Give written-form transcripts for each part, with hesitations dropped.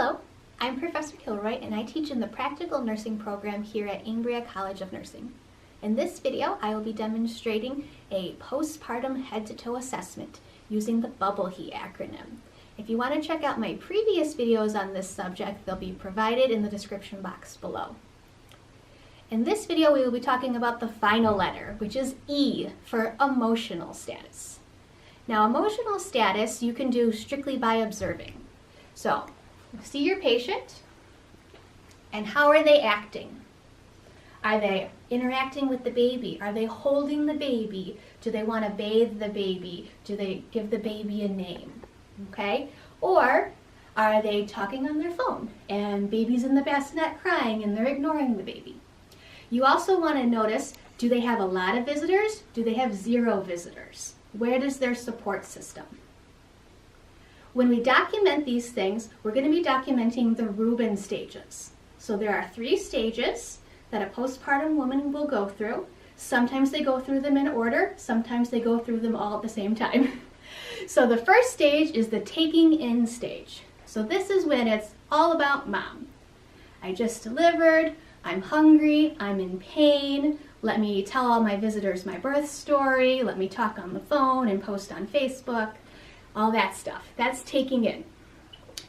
Hello, I'm Professor Kilroy and I teach in the Practical Nursing program here at Ambria College of Nursing. In this video, I will be demonstrating a postpartum head-to-toe assessment using the Bubble HE acronym. If you want to check out my previous videos on this subject, they'll be provided in the description box below. In this video, we will be talking about the final letter, which is E for emotional status. Now, emotional status you can do strictly by observing. So, see your patient, and how are they acting? Are they interacting with the baby? Are they holding the baby? Do they want to bathe the baby? Do they give the baby a name? Okay? Or are they talking on their phone and baby's in the bassinet crying and they're ignoring the baby? You also want to notice, do they have a lot of visitors? Do they have 0 visitors? Where does their support system? When we document these things, we're going to be documenting the Ruben stages. So there are 3 stages that a postpartum woman will go through. Sometimes they go through them in order, sometimes they go through them all at the same time. So the first stage is the taking in stage. So this is when it's all about mom. I just delivered, I'm hungry, I'm in pain, let me tell all my visitors my birth story, let me talk on the phone and post on Facebook. All that stuff. That's taking in.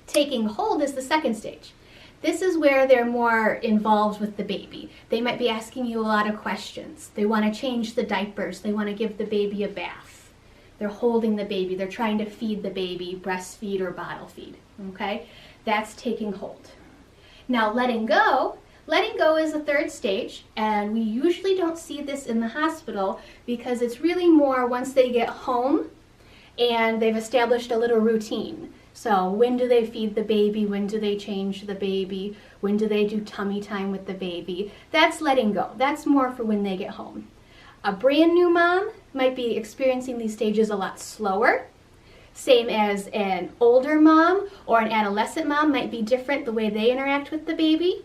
Taking hold is the second stage. This is where they're more involved with the baby. They might be asking you a lot of questions. They want to change the diapers. They want to give the baby a bath. They're holding the baby. They're trying to feed the baby, breastfeed or bottle feed. Okay? That's taking hold. Now, letting go. Letting go is the third stage, and we usually don't see this in the hospital because it's really more once they get home and they've established a little routine. So when do they feed the baby? When do they change the baby? When do they do tummy time with the baby? That's letting go. That's more for when they get home. A brand new mom might be experiencing these stages a lot slower. Same as an older mom or an adolescent mom might be different the way they interact with the baby.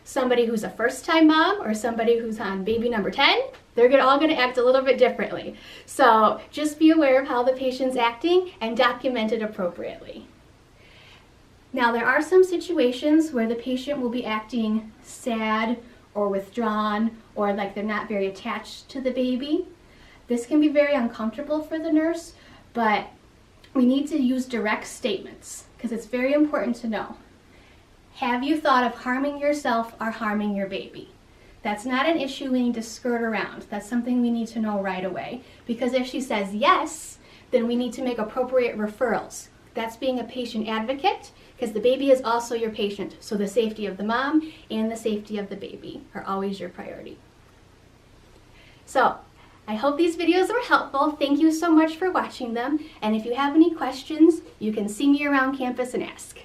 Somebody who's a first-time mom or somebody who's on baby number 10, they're all going to act a little bit differently. So just be aware of how the patient's acting and document it appropriately. Now, there are some situations where the patient will be acting sad or withdrawn or like they're not very attached to the baby. This can be very uncomfortable for the nurse, but we need to use direct statements because it's very important to know. Have you thought of harming yourself or harming your baby? That's not an issue we need to skirt around. That's something we need to know right away. Because if she says yes, then we need to make appropriate referrals. That's being a patient advocate, because the baby is also your patient. So the safety of the mom and the safety of the baby are always your priority. So I hope these videos were helpful. Thank you so much for watching them. And if you have any questions, you can see me around campus and ask.